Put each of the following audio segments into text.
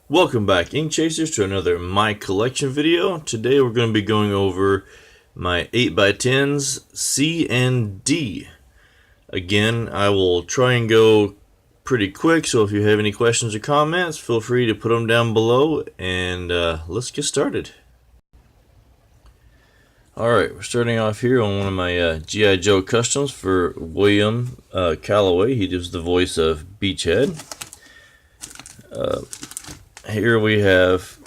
Welcome back, Ink Chasers, to another My Collection video. Today we're going to be going over my 8x10s C and D. Again, I will try and go pretty quick, so if you have any questions or comments, feel free to put them down below, and let's get started. Alright, we're starting off here on one of my G.I. Joe customs for William Calloway. He does the voice of Beachhead. Here we have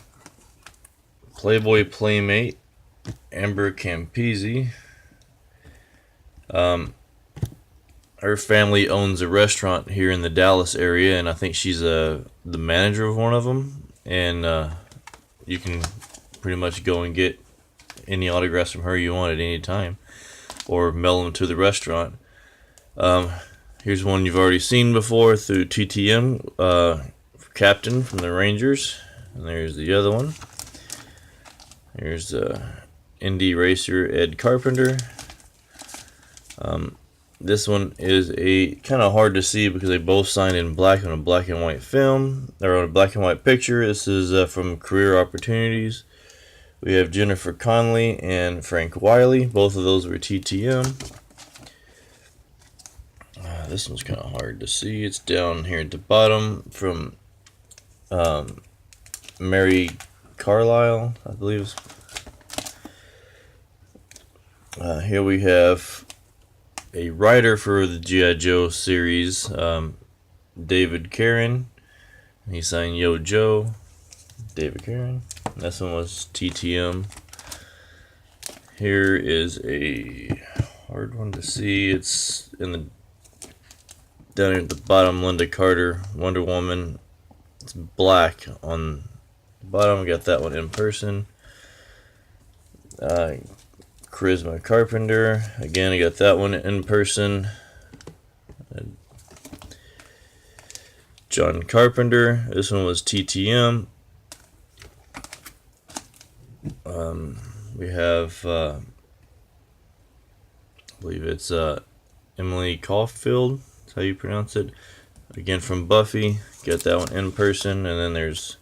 Playboy Playmate Amber Campisi. Her family owns a restaurant here in the Dallas area, and I think she's the manager of one of them. And you can pretty much go and get any autographs from her you want at any time, or mail them to the restaurant. Here's one you've already seen before through TTM. Captain from the Rangers, and there's the other one. Here's Indy racer Ed Carpenter. This one is a kind of hard to see because they both signed in black on a black and white film, or on a black and white picture. This is from Career Opportunities. We have Jennifer Connelly and Frank Wiley. Both of those were TTM. This one's kind of hard to see. It's down here at the bottom from Mary Carlisle, I believe. Here we have a writer for the G.I. Joe series, David Karen. He signed Yo Joe, David Karen. This one was TTM. Here is a hard one to see. It's in the down here at the bottom. Linda Carter, Wonder Woman. It's black on the bottom. We got that one in person. Charisma Carpenter. Again, I got that one in person. John Carpenter. This one was TTM. We have, I believe it's Emily Caulfield. That's how you pronounce it. Again, from Buffy. Got that one in person, and then there's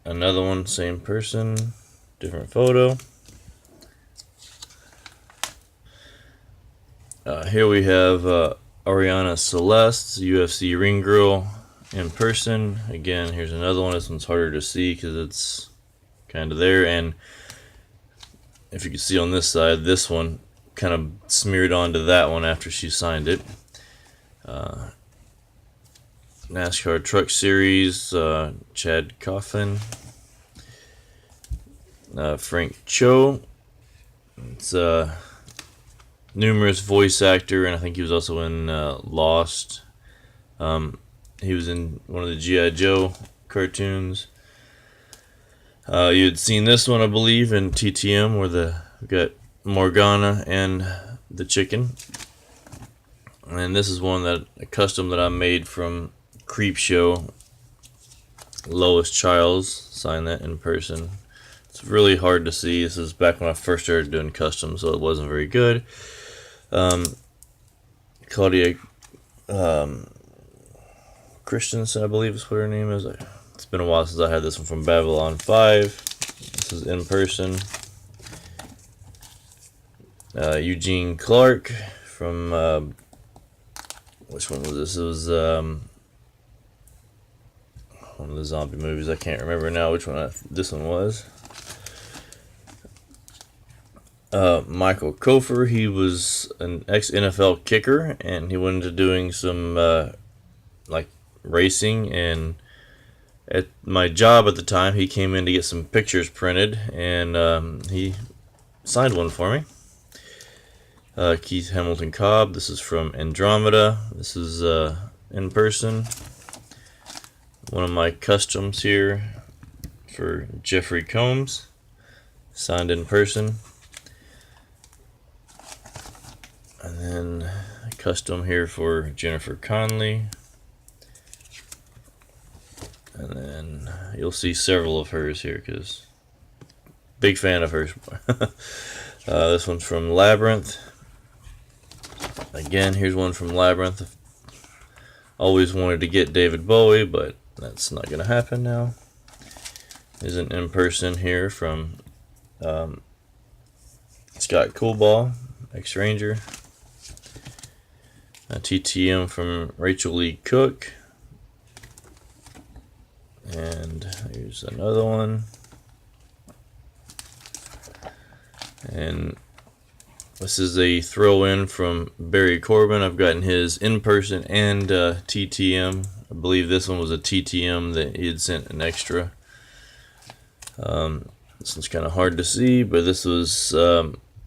another one, same person, different photo. Here we have Ariana Celeste, UFC ring girl, in person. Again, here's another one. This one's harder to see because it's kind of there, and if you can see on this side, this one kind of smeared onto that one after she signed it. NASCAR Truck Series, Chad Coffin, Frank Cho. It's numerous voice actor, and I think he was also in Lost. He was in one of the G.I. Joe cartoons. You had seen this one, I believe, in TTM, where we got Morgana and the chicken. And this is one a custom that I made from Creepshow. Lois Childs signed that in person. It's really hard to see. This is back when I first started doing customs, so it wasn't very good. Claudia Christensen, I believe is what her name is. It's been a while since I had this one from Babylon 5. This is in person. Eugene Clark from which one was this? It was one of the zombie movies. I can't remember now which one this one was. Michael Kofer, he was an ex-NFL kicker, and he went into doing some like racing, and at my job at the time, he came in to get some pictures printed, and he signed one for me. Keith Hamilton Cobb, this is from Andromeda. This is in person. One of my customs here for Jeffrey Combs, signed in person. And then a custom here for Jennifer Connelly. And then you'll see several of hers here because big fan of hers. This one's from Labyrinth. Again, here's one from Labyrinth. Always wanted to get David Bowie, but That's not going to happen now. There's an in-person here from Scott Coolball, ex-Ranger. A TTM from Rachel Lee Cook. And here's another one. And this is a throw-in from Barry Corbin. I've gotten his in-person and TTM. I believe this one was a TTM that he had sent an extra. This one's kind of hard to see, but this was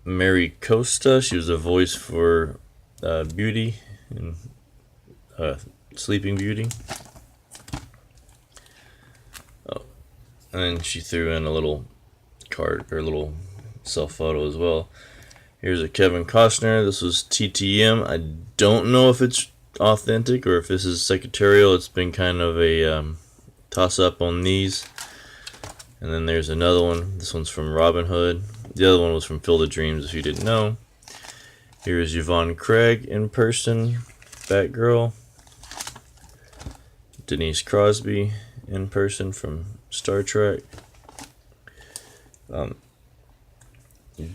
Mary Costa. She was a voice for Beauty in Sleeping Beauty. Oh, and then she threw in a little card or a little self photo as well. Here's a Kevin Costner. This was TTM. I don't know if it's authentic or if this is secretarial. It's been kind of a toss up on these. And then there's another one. This one's from Robin Hood. The other one was from Field of Dreams, if you didn't know. Here's Yvonne Craig in person, Batgirl. Denise Crosby in person from Star Trek.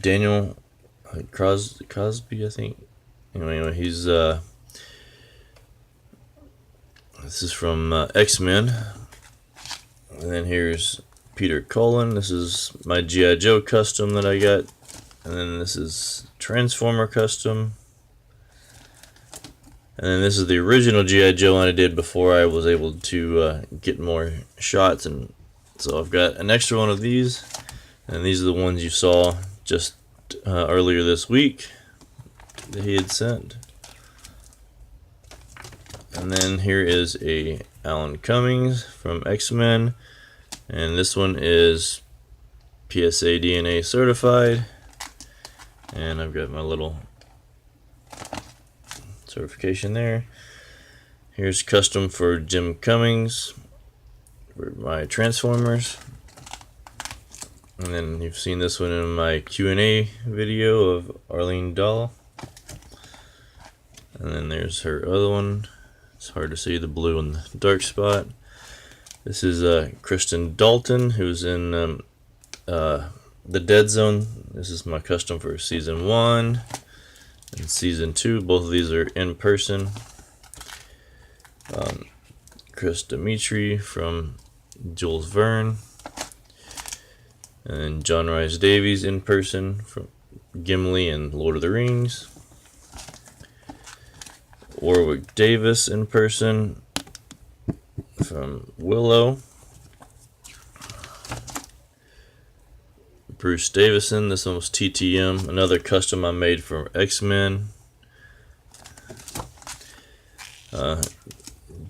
Daniel Crosby, I think. Anyway, he's this is from X-Men. And then here's Peter Cullen. This is my G.I. Joe custom that I got. And then this is Transformer custom. And then this is the original G.I. Joe one I did before I was able to get more shots. And so I've got an extra one of these. And these are the ones you saw just earlier this week that he had sent. And then here is a Alan Cummings from X-Men. And this one is PSA DNA certified. And I've got my little certification there. Here's custom for Jim Cummings for my Transformers. And then you've seen this one in my Q&A video of Arlene Dahl. And then there's her other one. It's hard to see the blue in the dark spot. This is Kristen Dalton, who's in The Dead Zone. This is my custom for Season 1 and Season 2. Both of these are in person. Chris Dimitri from Jules Verne. And John Rhys Davies in person from Gimli and Lord of the Rings. Warwick Davis in person from Willow. Bruce Davison, this one was TTM, another custom I made for X-Men.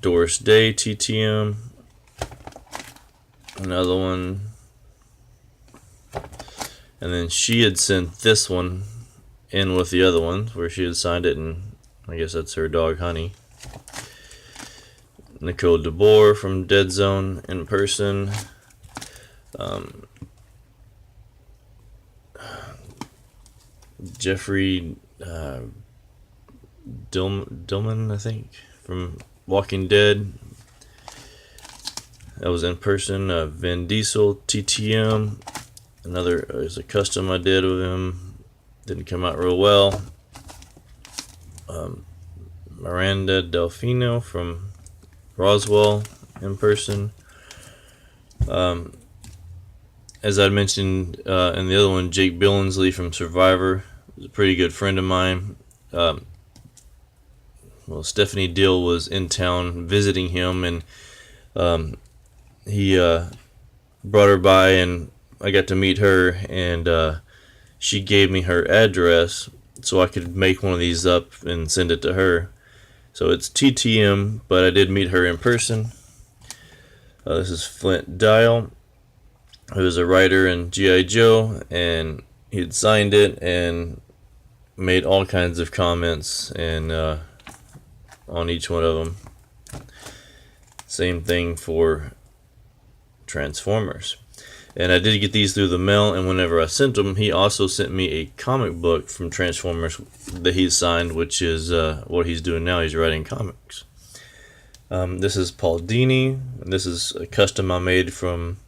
Doris Day, TTM. Another one. And then she had sent this one in with the other one, where she had signed it, and I guess that's her dog, Honey. Nicole DeBoer from Dead Zone in person. Jeffrey Dillman, I think, from Walking Dead. That was in person. Vin Diesel, TTM. Another is a custom I did with him. Didn't come out real well. Miranda Delfino from Roswell in person. As I mentioned in the other one, Jake Billingsley from Survivor is a pretty good friend of mine. Well, Stephanie Dill was in town visiting him, and he brought her by, and I got to meet her, and she gave me her address so I could make one of these up and send it to her. So it's TTM, but I did meet her in person. This is Flint Dial, who was a writer in G.I. Joe, and he had signed it and made all kinds of comments and on each one of them. Same thing for Transformers. And I did get these through the mail, and whenever I sent them, he also sent me a comic book from Transformers that he signed, which is what he's doing now. He's writing comics. This is Paul Dini. This is a custom I made from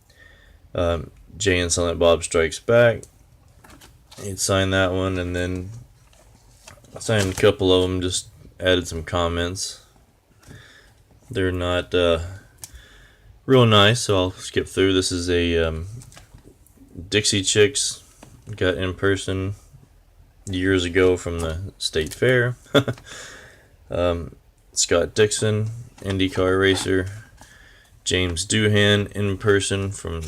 Jay and Silent Bob Strikes Back. He'd signed that one, and then I signed a couple of them, just added some comments. They're not real nice, so I'll skip through. This is a Dixie Chicks, got in person years ago from the state fair. Scott Dixon, IndyCar racer. James Doohan, in person from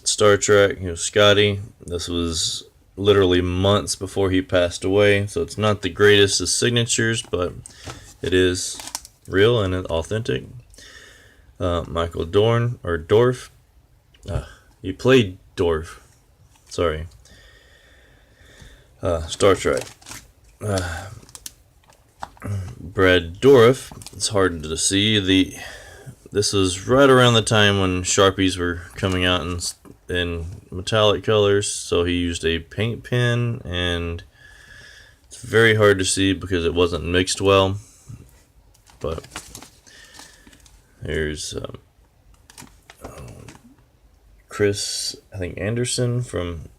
Star Trek. Scotty. This was literally months before he passed away, so it's not the greatest of signatures, but it is real and authentic. Michael Dorf. He played Dorf. Sorry. Star Trek. Brad Dourif. It's hard to see. This was right around the time when Sharpies were coming out in metallic colors, so he used a paint pen, and it's very hard to see because it wasn't mixed well. But here's Chris, I think Anderson from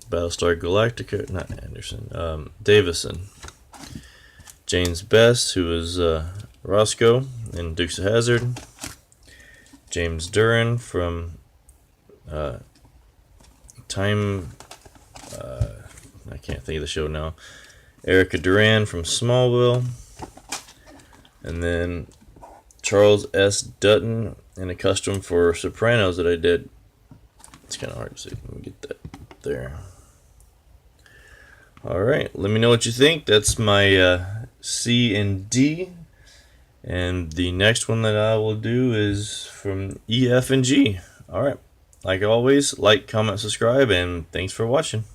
Battlestar Galactica. Not Anderson. Davison. James Best, who was Roscoe in Dukes of Hazzard. James Duran from Time. I can't think of the show now. Erica Duran from Smallville. And then Charles S. Dutton in a custom for Sopranos that I did. It's kind of hard to see. Let me get that there. Alright, let me know what you think. That's my C and D. And the next one that I will do is from E, F, and G. Alright, like always, like, comment, subscribe, and thanks for watching.